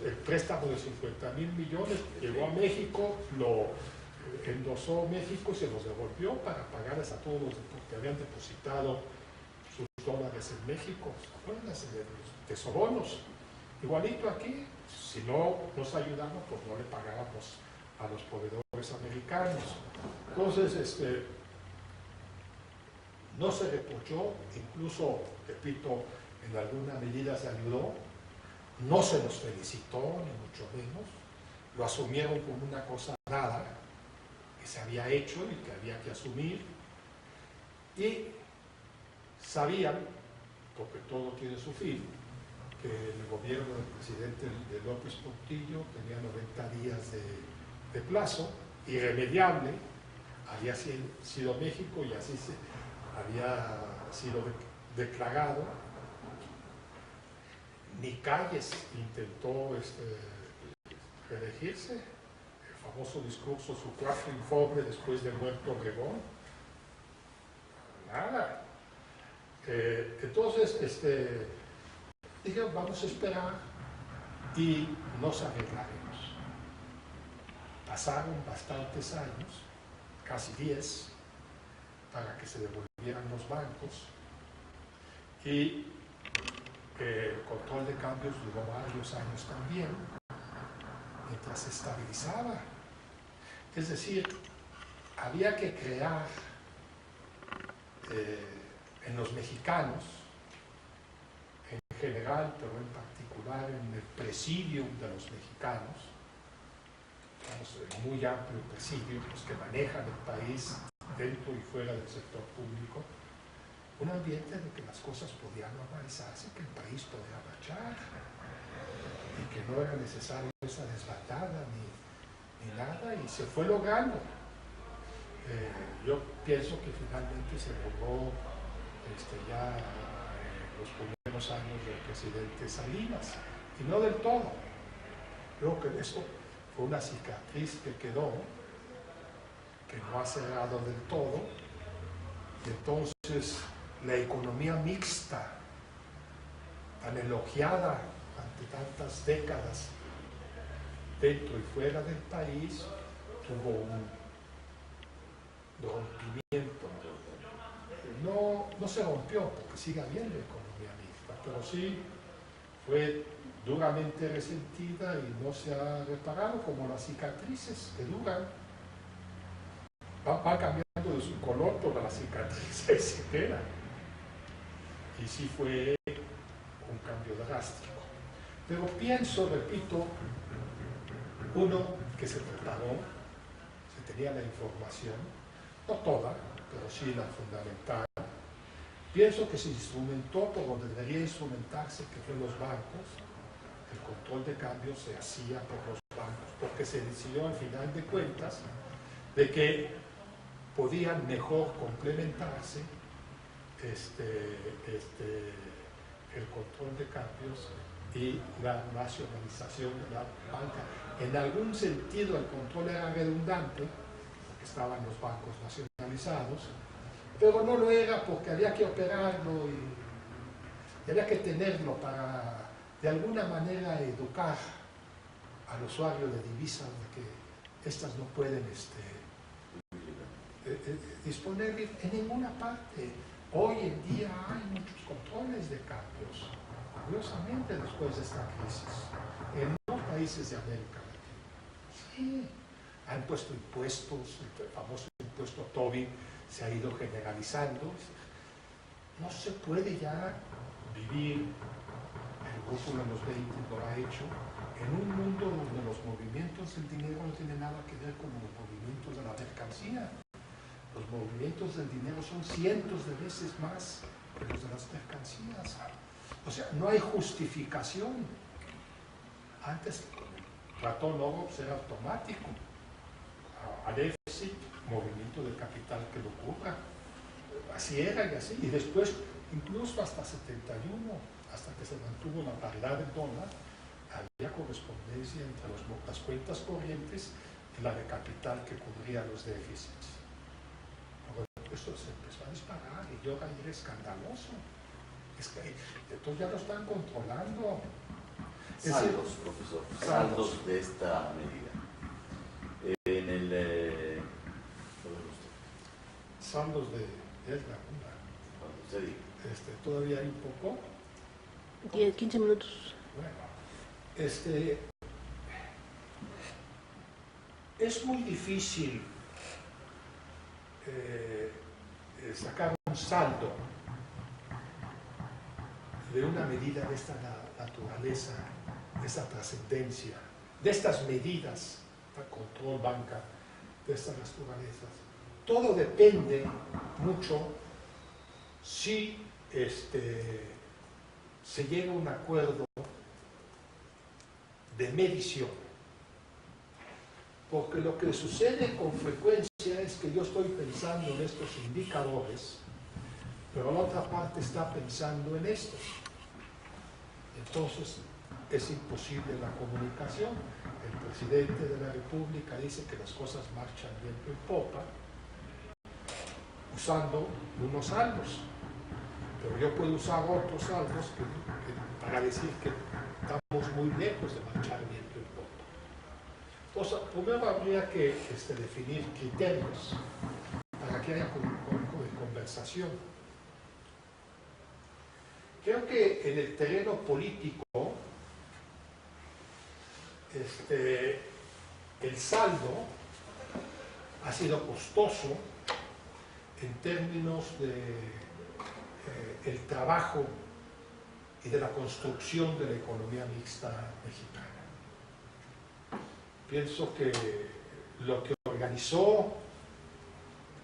el préstamo de 50,000 millones llegó a México, lo endosó México y se los devolvió para pagarles a todos los que habían depositado sus dólares en México. Acuérdense de los tesobonos. Igualito aquí, si no nos ayudamos, pues no le pagábamos a los proveedores americanos. Entonces, no se reprochó, incluso, repito, en alguna medida se ayudó, no se nos felicitó, ni mucho menos, lo asumieron como una cosa dada, que se había hecho y que había que asumir, y sabían, porque todo tiene su fin, que el gobierno del presidente de López Portillo tenía 90 días de plazo, irremediable, había sido México y así había sido declarado. Ni Calles intentó reelegirse, el famoso discurso, su cuarto informe después de muerto Obregón, nada. Entonces, dije, vamos a esperar y nos arreglaremos. Pasaron bastantes años, casi 10, para que se devolvieran los bancos, y el control de cambios duró varios años también, mientras se estabilizaba. Es decir, había que crear en los mexicanos, en general, pero en particular en el presidium de los mexicanos, digamos, muy amplio presidium, los que manejan el país dentro y fuera del sector público, un ambiente en el que las cosas podían normalizarse, que el país podía marchar y que no era necesario esa desbandada ni nada, y se fue logrando. Yo pienso que finalmente se logró ya en los primeros años del presidente Salinas, y no del todo. Creo que eso fue una cicatriz que quedó, que no ha cerrado del todo, y entonces la economía mixta, tan elogiada ante tantas décadas dentro y fuera del país, tuvo un rompimiento. No se rompió porque sigue habiendo economía mixta, pero sí fue duramente resentida y no se ha reparado, como las cicatrices que duran. Van cambiando de su color, pero las cicatrices se quedan. Y sí fue un cambio drástico. Pero pienso, repito, uno, que se preparó, se tenía la información, no toda, pero sí la fundamental. Pienso que se instrumentó por donde debería instrumentarse, que fue los bancos. El control de cambio se hacía por los bancos, porque se decidió al final de cuentas de que podían mejor complementarse el control de cambios y la nacionalización de la banca. En algún sentido el control era redundante, porque estaban los bancos nacionalizados, pero no lo era porque había que operarlo y había que tenerlo para, de alguna manera, educar al usuario de divisas de que estas no pueden disponer en ninguna parte. Hoy en día hay muchos controles de cambios, curiosamente después de esta crisis, en los países de América Latina. Sí, han puesto impuestos, el famoso impuesto Tobin se ha ido generalizando. No se puede ya vivir, el grupo de los 20 lo ha hecho, en un mundo donde los movimientos del dinero no tienen nada que ver con los movimientos de la mercancía. Los movimientos del dinero son cientos de veces más que los de las mercancías. O sea, no hay justificación. Antes, el ratón oro era automático. A déficit, movimiento de capital que lo ocurra. Así era y así. Y después, incluso hasta 71, hasta que se mantuvo la paridad del dólar, había correspondencia entre las cuentas corrientes y la de capital que cubría los déficits. Esto se empezó a disparar y yo era escandaloso. Es que entonces ya lo están controlando. Saldos, profesor, saldos de esta medida. En el... saldos de Edgar, cuando usted diga. Todavía hay un poco. 10, 15 minutos. Bueno, es muy difícil sacar un saldo de una medida de esta naturaleza, de esta trascendencia, de estas medidas para control banca, de estas naturalezas. Todo depende mucho si se llega a un acuerdo de medición. Porque lo que sucede con frecuencia es que yo estoy pensando en estos indicadores, pero la otra parte está pensando en estos. Entonces es imposible la comunicación. El presidente de la República dice que las cosas marchan viento en popa, usando unos saldos. Pero yo puedo usar otros saldos para decir que estamos muy lejos de marchar viento en popa. Entonces, primero habría que definir criterios para que haya conversación. Creo que en el terreno político el saldo ha sido costoso en términos de el trabajo y de la construcción de la economía mixta mexicana. Pienso que lo que organizó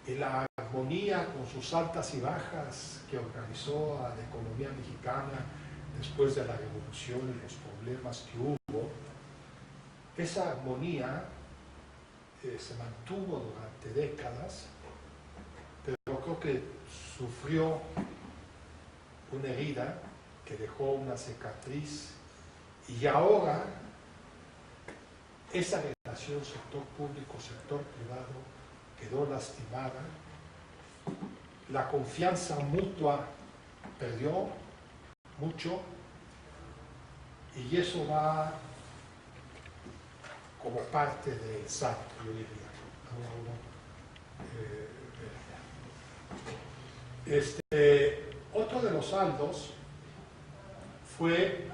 y la armonía con sus altas y bajas que organizó a la economía mexicana después de la revolución y los problemas que hubo, esa armonía se mantuvo durante décadas, pero creo que sufrió una herida que dejó una cicatriz y ahora esa relación sector público-sector privado quedó lastimada, la confianza mutua perdió mucho y eso va como parte del salto, yo diría. Otro de los saldos fue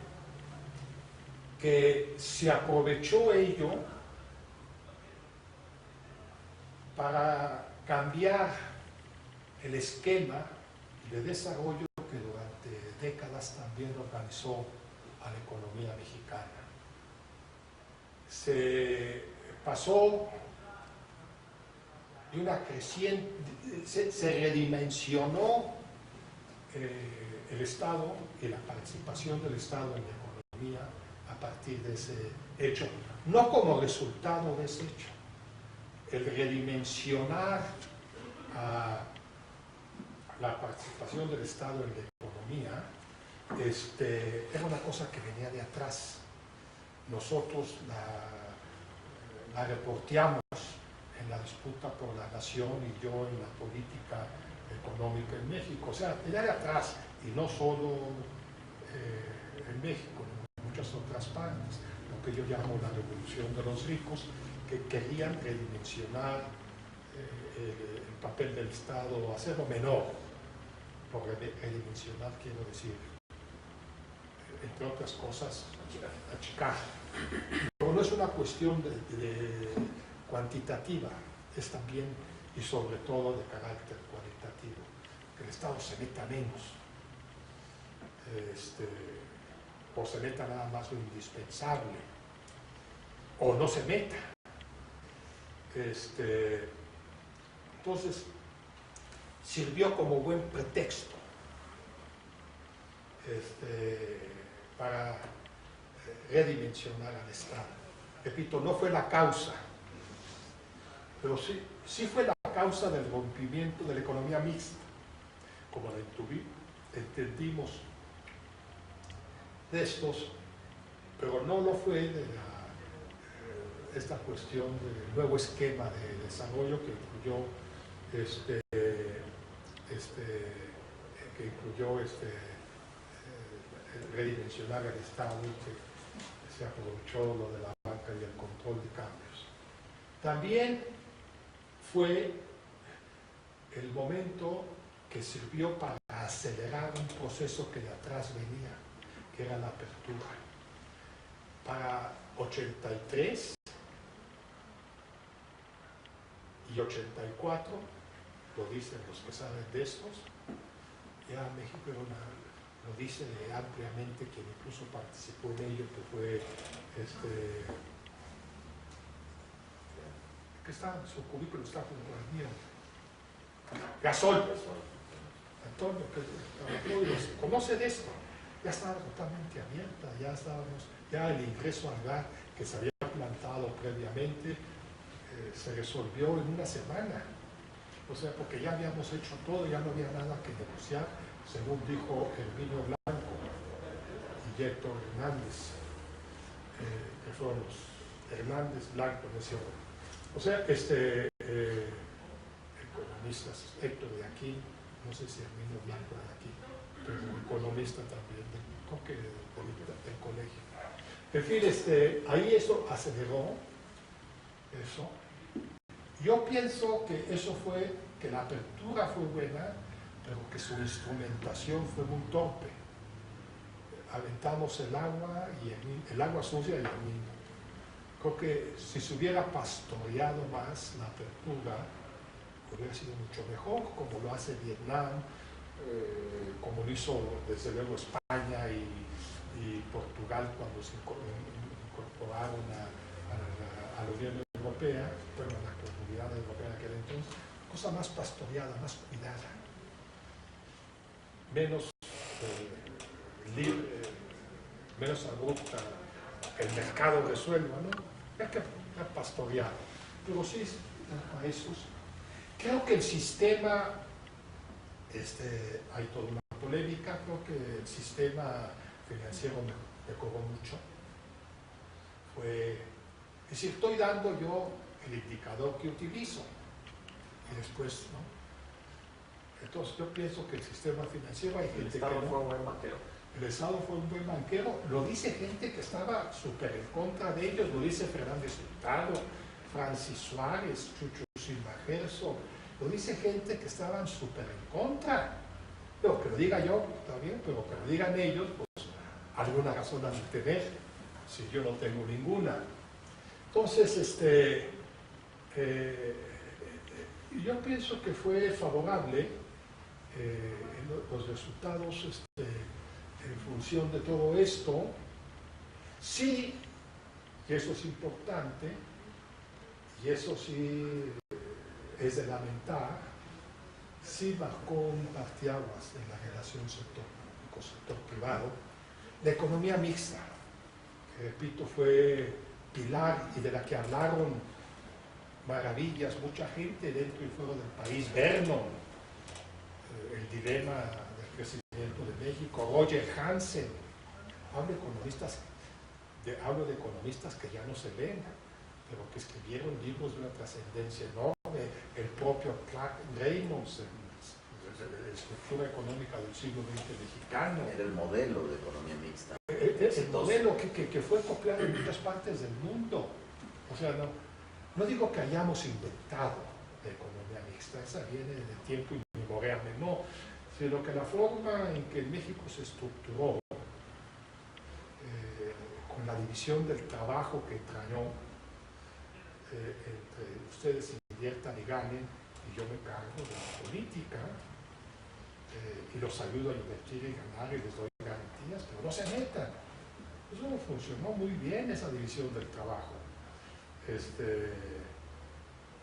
que se aprovechó ello para cambiar el esquema de desarrollo que durante décadas también organizó a la economía mexicana. Se pasó de una creciente, se redimensionó el Estado y la participación del Estado en la economía a partir de ese hecho, no como resultado de ese hecho. El redimensionar a la participación del Estado en la economía era una cosa que venía de atrás. Nosotros la reporteamos en la disputa por la nación y yo en la política económica en México. O sea, venía de atrás y no solo en México, en muchas otras partes. Lo que yo llamo la revolución de los ricos, que querían redimensionar el papel del Estado, hacerlo menor. Por redimensionar quiero decir, entre otras cosas, achicar. Pero no es una cuestión de cuantitativa, es también y sobre todo de carácter cualitativo, que el Estado se meta menos, o se meta nada más lo indispensable, o no se meta. Entonces, sirvió como buen pretexto para redimensionar al Estado. Repito, no fue la causa, pero sí fue la causa del rompimiento de la economía mixta, como la entendimos de estos, pero no lo fue de esta cuestión del nuevo esquema de desarrollo que incluyó redimensionar el Estado, que se aprovechó lo de la banca y el control de cambios. También fue el momento que sirvió para acelerar un proceso que de atrás venía, que era la apertura. Para 83 y 84, lo dicen los que saben de estos, ya México era lo dice ampliamente quien incluso participó en ello, que fue que está, su cubículo está junto al mío, Gasol, Antonio, que trabajó y los conoce de esto, ya estaba totalmente abierta, ya el ingreso al gas que se había plantado previamente se resolvió en una semana, o sea, porque ya habíamos hecho todo, ya no había nada que negociar, según dijo Herminio Blanco y Héctor Hernández, que fueron los Hernández Blanco en ese orden. O sea, economistas, Héctor de aquí, no sé si Herminio Blanco de aquí, pero economista también, del colegio. En fin, ahí eso aceleró, eso. Yo pienso que eso fue, que la apertura fue buena, pero que su instrumentación fue muy torpe. Aventamos el agua, el agua sucia y el vino. Creo que si se hubiera pastoreado más la apertura, hubiera sido mucho mejor, como lo hace Vietnam, como lo hizo desde luego España y Portugal cuando se incorporaron a la Unión Europea, bueno, a la Comunidad Europea en aquel entonces, cosa más pastoreada, más cuidada, menos libre, menos abrupta, que el mercado resuelva, ¿no? Hay que pastorear. Pero sí, los maestros. Creo que el sistema, hay toda una polémica, creo que el sistema financiero mejoró mucho. Es decir, estoy dando yo el indicador que utilizo y después, ¿no? Entonces yo pienso que el sistema financiero hay gente que no. El Estado fue un buen banquero. El Estado fue un buen banquero, lo dice gente que estaba súper en contra de ellos, lo dice Fernández Hurtado, Francis Suárez, Chucho Silva Gerso, lo dice gente que estaban súper en contra. Pero que lo diga yo, está bien, pero que lo digan ellos, pues alguna razón han de tener, si yo no tengo ninguna. Entonces, yo pienso que fue favorable los resultados en función de todo esto. Sí, y eso es importante, y eso sí es de lamentar, sí marcó un parteaguas en la relación sector público-sector privado. La economía mixta, que repito, fue pilar y de la que hablaron maravillas mucha gente dentro y fuera del país. Vernon, el dilema del crecimiento de México, Roger Hansen, hablo de economistas que ya no se ven, pero que escribieron libros de una trascendencia enorme, el propio Clark Reynolds, la estructura económica del siglo XX mexicano. Era el modelo de economía mixta. El modelo que fue copiado en muchas partes del mundo. O sea, no digo que hayamos inventado la economía mixta, esa viene de tiempo inmemorial, no, sino que la forma en que México se estructuró, con la división del trabajo que entrañó, entre ustedes inviertan y ganen, y yo me cargo de la política, y los ayudo a invertir y ganar y les doy garantías, pero no se metan. Eso no funcionó muy bien, esa división del trabajo.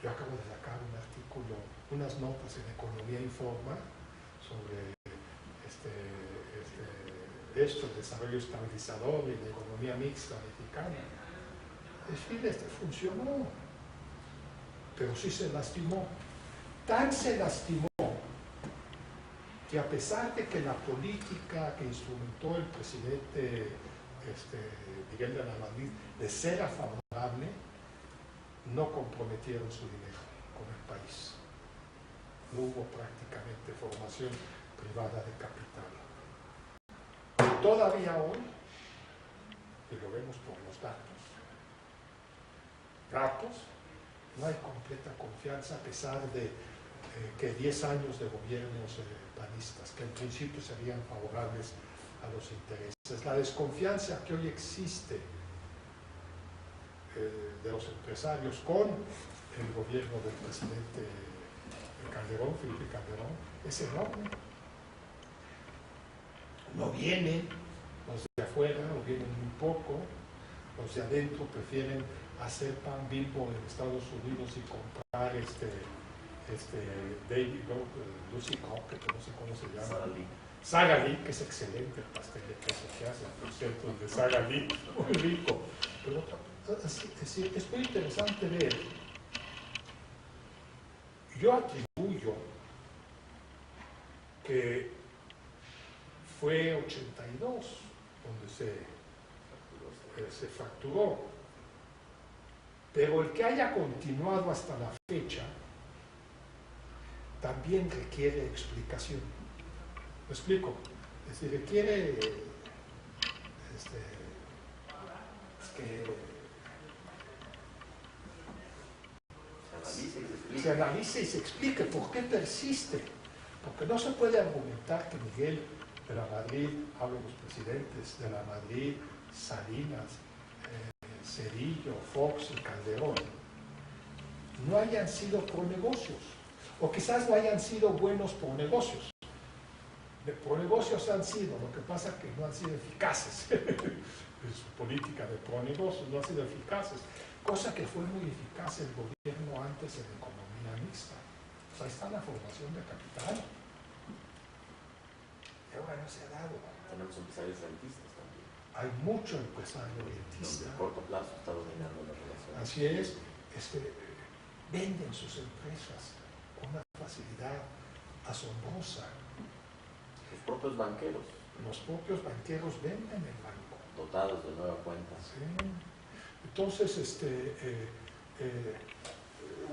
Yo acabo de sacar un artículo, unas notas en Economía Informa sobre esto, el desarrollo estabilizador y la economía mixta mexicana. Es decir, funcionó, pero sí se lastimó. Tan se lastimó que a pesar de que la política que instrumentó el presidente Miguel de la Madrid les era favorable, no comprometieron su dinero con el país. No hubo prácticamente formación privada de capital. Todavía hoy, y lo vemos por los datos, no hay completa confianza a pesar de que 10 años de gobiernos panistas, que en principio serían favorables a los intereses. La desconfianza que hoy existe de los empresarios con el gobierno del presidente Calderón, Felipe Calderón, es enorme. No vienen los de afuera, o vienen muy poco, los de adentro prefieren hacer pan Bimbo en Estados Unidos y comprar David Lucy Cock, que no sé cómo se llama. Sara Lee, que es excelente el pastel de queso que hace, por cierto, el de Sara Lee, muy rico. Pero es muy interesante ver. Yo atribuyo que fue 82 donde se fracturó, pero el que haya continuado hasta la fecha también requiere explicación. ¿Me explico? Es decir, requiere que se analice y se explique por qué persiste. Porque no se puede argumentar que Miguel de la Madrid, hablo de los presidentes de la Madrid, Salinas, Cedillo, Fox y Calderón, no hayan sido por negocios, o quizás no hayan sido buenos por negocios. Por negocios han sido, lo que pasa es que no han sido eficaces. Su política de pro negocios no ha sido eficaces, cosa que fue muy eficaz el gobierno antes en economía mixta. Pues ahí está la formación de capital. Y ahora no se ha dado. Tenemos empresarios rentistas también. Hay mucho empresario rentista. A corto plazo está dominando la relación. Así es, venden sus empresas con una facilidad asombrosa. Los propios banqueros. Los propios banqueros venden el banco. Dotados de nueva cuenta. Sí. Entonces,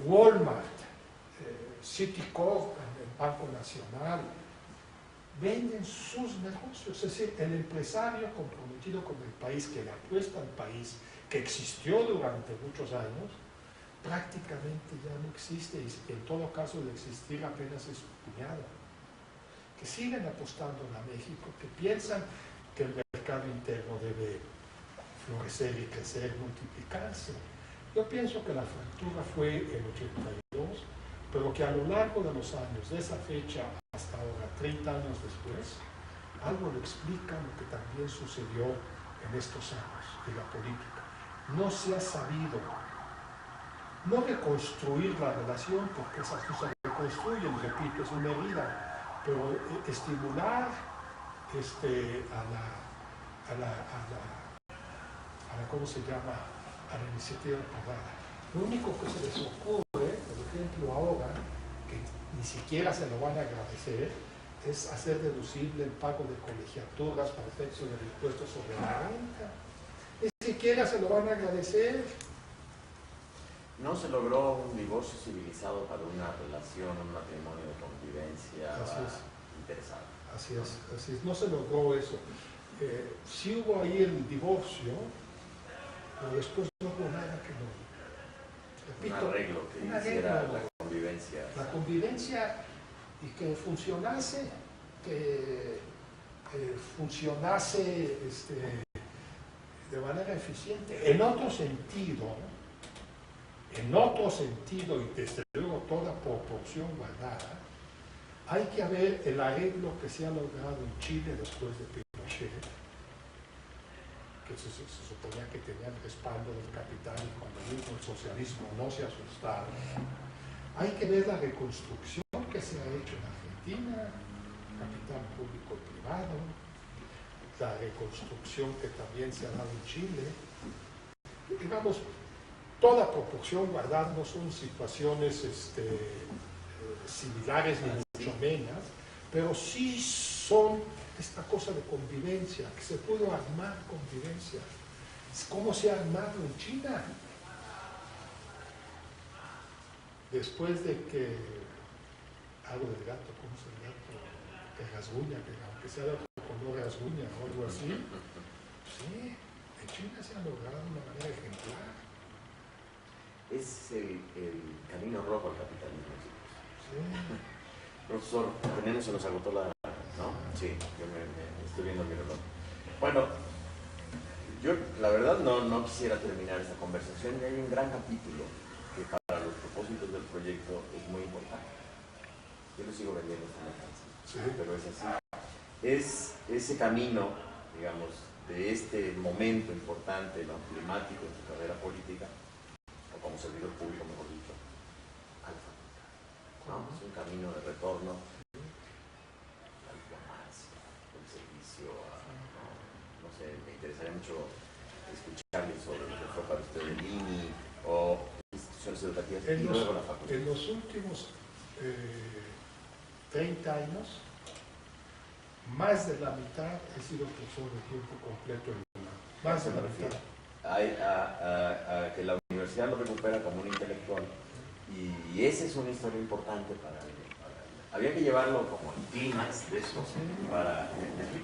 Walmart, Citicorp, el Banco Nacional, venden sus negocios. Es decir, el empresario comprometido con el país, que le apuesta al país, que existió durante muchos años, prácticamente ya no existe, y en todo caso de existir apenas es un puñado. Que siguen apostando a México, que piensan que el mercado interno debe florecer y crecer, multiplicarse. Yo pienso que la fractura fue en 82, pero que a lo largo de los años, de esa fecha hasta ahora, 30 años después, algo lo explica lo que también sucedió en estos años de la política. No se ha sabido no reconstruir la relación, porque esas no se reconstruyen, repito, es una herida, pero estimular ¿cómo se llama?, a la iniciativa privada. Lo único que se les ocurre, por ejemplo, ahora, que ni siquiera se lo van a agradecer, es hacer deducible el pago de colegiaturas para efectos del impuesto sobre la renta. Ni siquiera se lo van a agradecer. No se logró un divorcio civilizado para una relación, un matrimonio de convivencia interesante. Así es, no se logró eso. Sí hubo ahí el divorcio, pero después no hubo nada que no. Repito, un arreglo que hiciera la convivencia. La convivencia y que funcionase, de manera eficiente. En otro sentido, y desde luego toda proporción guardada, hay que ver el arreglo que se ha logrado en Chile después de Pinochet, que se suponía que tenía el respaldo del capital y cuando mismo el socialismo no se asustaba. Hay que ver la reconstrucción que se ha hecho en Argentina, capital público y privado, la reconstrucción que también se ha dado en Chile. Digamos, toda proporción guardada, no son situaciones similares ni mucho menos, pero sí son esta cosa de convivencia, que se pudo armar convivencia. ¿Cómo se ha armado en China? Después de que algo del gato, ¿cómo es el gato? Que rasguña, que aunque sea de otro color rasguña o algo así. Sí, en China se ha logrado de una manera ejemplar. Es el camino rojo al capitalismo. Sí. Profesor, tenemos, se nos agotó la... ¿no? Sí, yo me estoy viendo mi reloj. Bueno, yo la verdad no quisiera terminar esta conversación, y hay un gran capítulo que para los propósitos del proyecto es muy importante. Yo lo sigo vendiendo esta mercancía, sí, pero es así. Es ese camino, digamos, de este momento importante, ¿no?, climático en tu carrera política, o como servidor público, mejor dicho, a la facultad, ¿no? Es un camino de retorno a la diplomacia, al servicio, no sé, me interesaría mucho escucharle sobre lo que fue para usted el INI o instituciones educativas y luego la facultad. En los últimos 30 años, más de la mitad he sido profesor de tiempo completo en UNAM. Más de la mitad. Que la universidad lo recupera como un intelectual, y esa es una historia importante para él. Había que llevarlo como el clímax de eso, sí, para...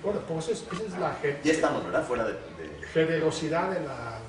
Bueno, pues esa es la ya estamos, ¿verdad? Fuera de... generosidad de la